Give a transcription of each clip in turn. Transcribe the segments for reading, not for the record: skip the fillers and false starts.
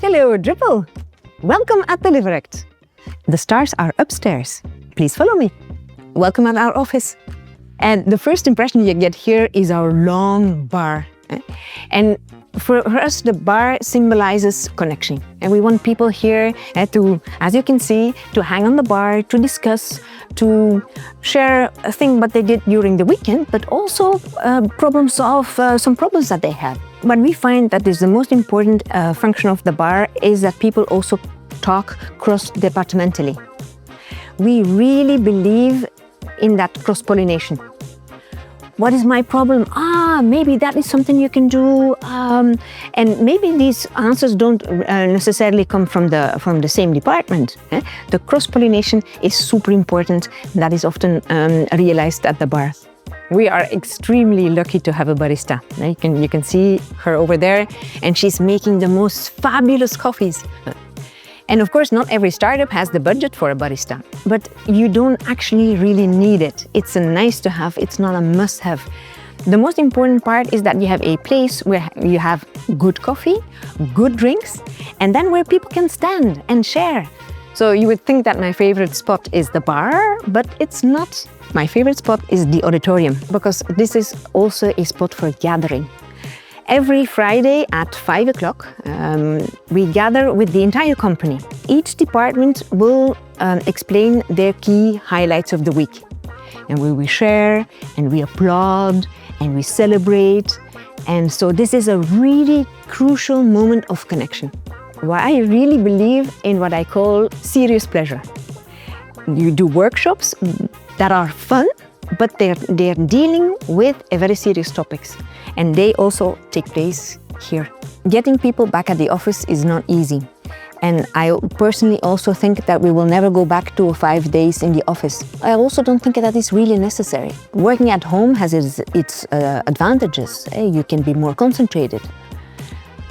Hello, Dripple. Welcome at Deliverect. The stars are upstairs. Please follow me. Welcome at our office. And the first impression you get here is our long bar. And for us, the bar symbolizes connection. And we want people here to, as you can see, to hang on the bar, to discuss, to share a thing what they did during the weekend, but also problem solve some problems that they have. But we find that is the most important function of the bar is that people also talk cross-departmentally. We really believe in that cross-pollination. What is my problem? Maybe that is something you can do. And maybe these answers don't necessarily come from the same department. The cross-pollination is super important. That is often realized at the bar. We are extremely lucky to have a barista. You can see her over there, and she's making the most fabulous coffees. And of course, not every startup has the budget for a barista, but you don't actually really need it. It's a nice to have, it's not a must have. The most important part is that you have a place where you have good coffee, good drinks, and then where people can stand and share. So you would think that my favorite spot is the bar, but it's not. My favorite spot is the Auditorium, because this is also a spot for gathering. Every Friday at 5 o'clock, we gather with the entire company. Each department will explain their key highlights of the week. And we share, and we applaud, and we celebrate. And so this is a really crucial moment of connection. I really believe in what I call serious pleasure. You do workshops that are fun, but they're dealing with a very serious topics. And they also take place here. Getting people back at the office is not easy. And I personally also think that we will never go back to 5 days in the office. I also don't think that is really necessary. Working at home has its advantages. You can be more concentrated.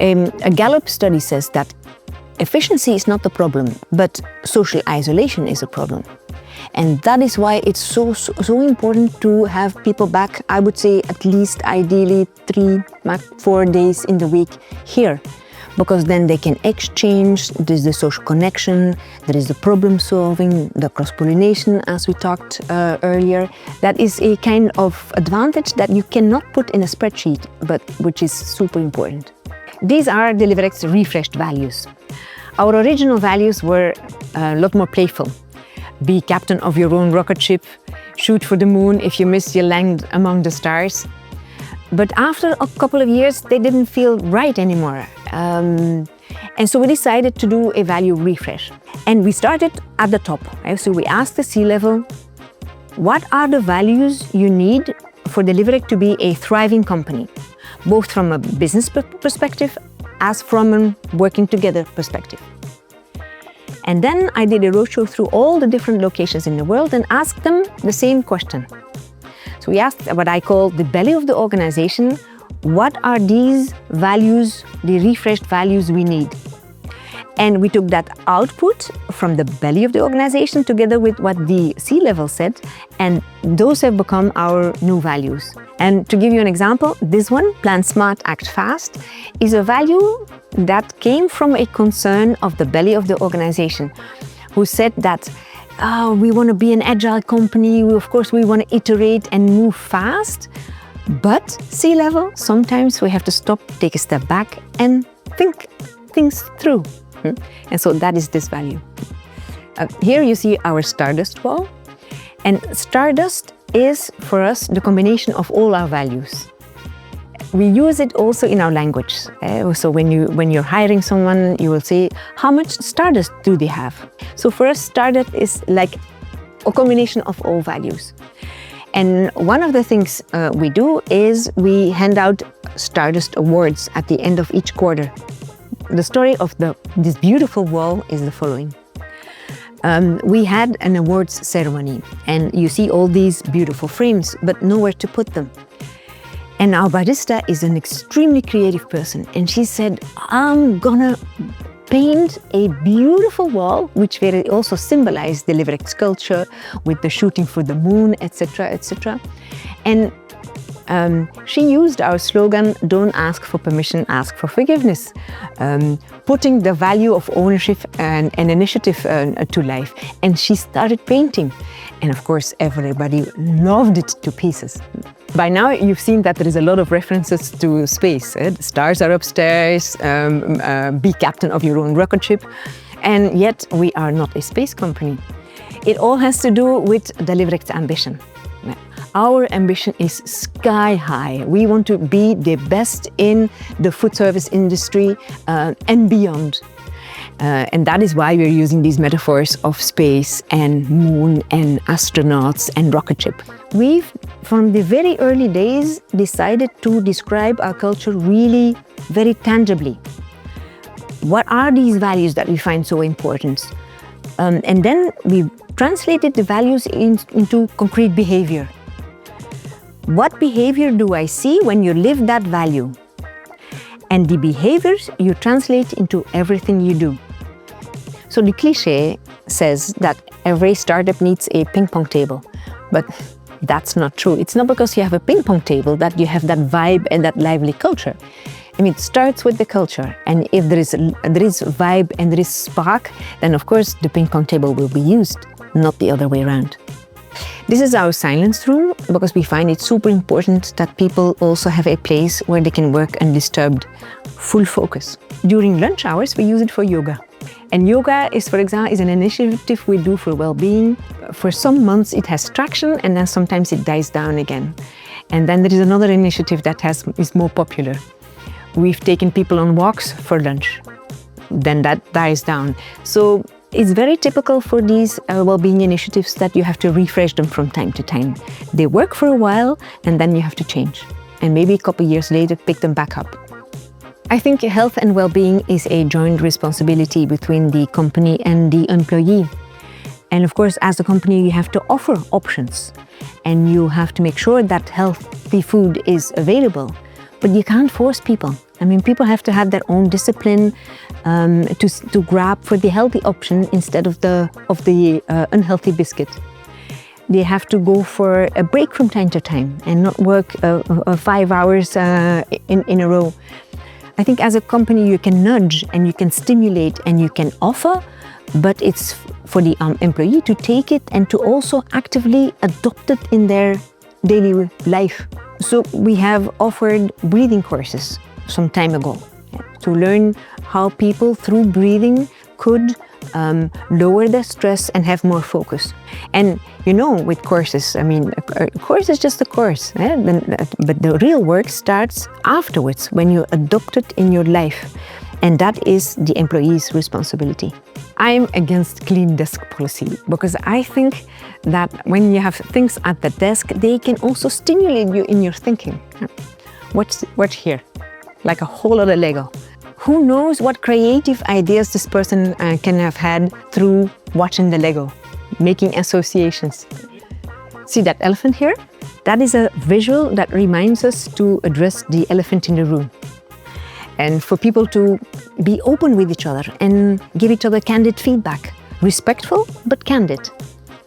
A Gallup study says that efficiency is not the problem, but social isolation is a problem. And that is why it's so important to have people back, I would say at least ideally 3, 4 days in the week here. Because then they can exchange, there's the social connection, there is the problem solving, the cross-pollination as we talked earlier. That is a kind of advantage that you cannot put in a spreadsheet, but which is super important. These are Deliverect's refreshed values. Our original values were a lot more playful. Be captain of your own rocket ship, shoot for the moon, if you miss, you land among the stars. But after a couple of years, they didn't feel right anymore. And so we decided to do a value refresh. And we started at the top. So we asked the C-level, what are the values you need for Deliverect to be a thriving company, both from a business perspective as from a working together perspective. And then I did a roadshow through all the different locations in the world and asked them the same question. So we asked what I call the belly of the organization, what are these values, the refreshed values we need? And we took that output from the belly of the organization together with what the C-level said, and those have become our new values. And to give you an example, this one, Plan Smart, Act Fast, is a value that came from a concern of the belly of the organization, who said that we want to be an agile company, of course we want to iterate and move fast, but C-level, sometimes we have to stop, take a step back and think things through. And so that is this value. Here you see our Stardust wall. And Stardust is, for us, the combination of all our values. We use it also in our language. So when you're hiring someone, you will say, how much Stardust do they have? So for us, Stardust is like a combination of all values. And one of the things we do is we hand out Stardust Awards at the end of each quarter. The story of this beautiful wall is the following. We had an awards ceremony, and you see all these beautiful frames, but nowhere to put them. And our barista is an extremely creative person, and she said, I'm gonna paint a beautiful wall, which very also symbolized Deliverect's culture with the shooting for the moon, etc., etc. And She used our slogan, "Don't ask for permission, ask for forgiveness," putting the value of ownership and initiative to life. And she started painting. And of course, everybody loved it to pieces. By now, you've seen that there is a lot of references to space. The stars are upstairs, be captain of your own rocket ship. And yet, we are not a space company. It all has to do with Deliverect's ambition. Our ambition is sky high. We want to be the best in the food service industry and beyond. And that is why we're using these metaphors of space and moon and astronauts and rocket ship. We've, from the very early days, decided to describe our culture really very tangibly. What are these values that we find so important? And then we translated the values into concrete behavior. What behavior do I see when you live that value? And the behaviors you translate into everything you do. So the cliché says that every startup needs a ping pong table, but that's not true. It's not because you have a ping pong table that you have that vibe and that lively culture. I mean, it starts with the culture, and if there is vibe and there is spark, then of course the ping pong table will be used, not the other way around. This is our silence room because we find it super important that people also have a place where they can work undisturbed, full focus. During lunch hours, we use it for yoga. And yoga is, for example, is an initiative we do for well-being. For some months it has traction, and then sometimes it dies down again. And then there is another initiative that is more popular. We've taken people on walks for lunch. Then that dies down. So it's very typical for these well-being initiatives that you have to refresh them from time to time. They work for a while, and then you have to change. And maybe a couple of years later, pick them back up. I think health and well-being is a joint responsibility between the company and the employee. And of course, as a company, you have to offer options. And you have to make sure that healthy food is available. But you can't force people. I mean, people have to have their own discipline to grab for the healthy option instead of the unhealthy biscuit. They have to go for a break from time to time and not work 5 hours in a row. I think as a company you can nudge and you can stimulate and you can offer, but it's for the employee to take it and to also actively adopt it in their daily life. So we have offered breathing courses some time ago to learn how people through breathing could lower their stress and have more focus. And you know, with courses, I mean, a course is just a course, but the real work starts afterwards when you adopt it in your life. And that is the employee's responsibility. I'm against clean desk policy because I think that when you have things at the desk, they can also stimulate you in your thinking. What's here? Like a whole lot of Lego. Who knows what creative ideas this person can have had through watching the Lego, making associations. See that elephant here? That is a visual that reminds us to address the elephant in the room. And for people to be open with each other and give each other candid feedback. Respectful, but candid.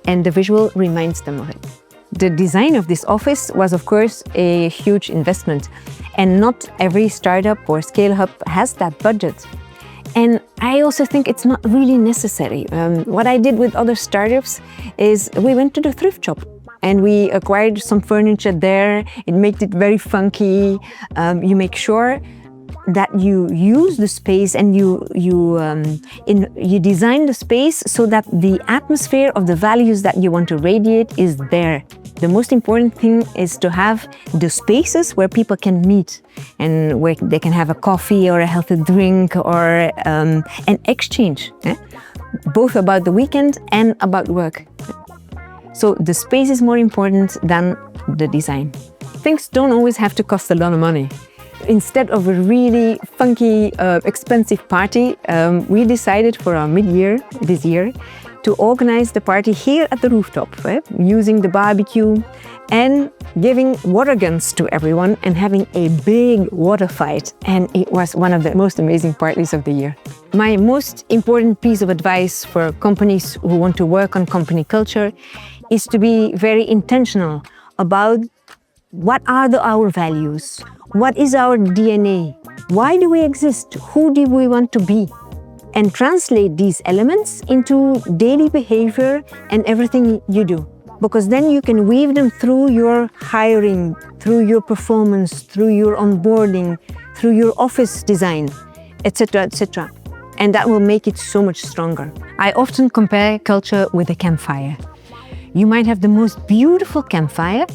And the visual reminds them of it. The design of this office was, of course, a huge investment. And not every startup or scale-up has that budget. And I also think it's not really necessary. What I did with other startups is we went to the thrift shop and we acquired some furniture there. It made it very funky. You make sure that you use the space and you design the space so that the atmosphere of the values that you want to radiate is there. The most important thing is to have the spaces where people can meet and where they can have a coffee or a healthy drink or an exchange, both about the weekend and about work. So the space is more important than the design. Things don't always have to cost a lot of money. Instead of a really funky, expensive party, we decided for our mid-year this year to organize the party here at the rooftop, using the barbecue and giving water guns to everyone and having a big water fight. And it was one of the most amazing parties of the year. My most important piece of advice for companies who want to work on company culture is to be very intentional about What are our values? What is our DNA? Why do we exist? Who do we want to be? And translate these elements into daily behavior and everything you do. Because then you can weave them through your hiring, through your performance, through your onboarding, through your office design, etc., etc. And that will make it so much stronger. I often compare culture with a campfire. You might have the most beautiful campfire.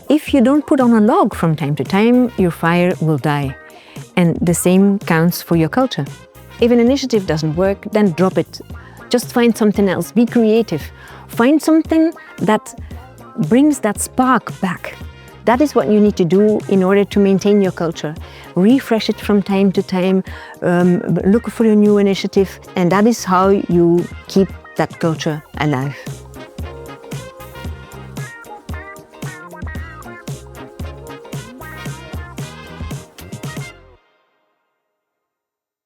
If you don't put on a log from time to time, your fire will die. And the same counts for your culture. If an initiative doesn't work, then drop it. Just find something else. Be creative. Find something that brings that spark back. That is what you need to do in order to maintain your culture. Refresh it from time to time, look for a new initiative, and that is how you keep that culture alive.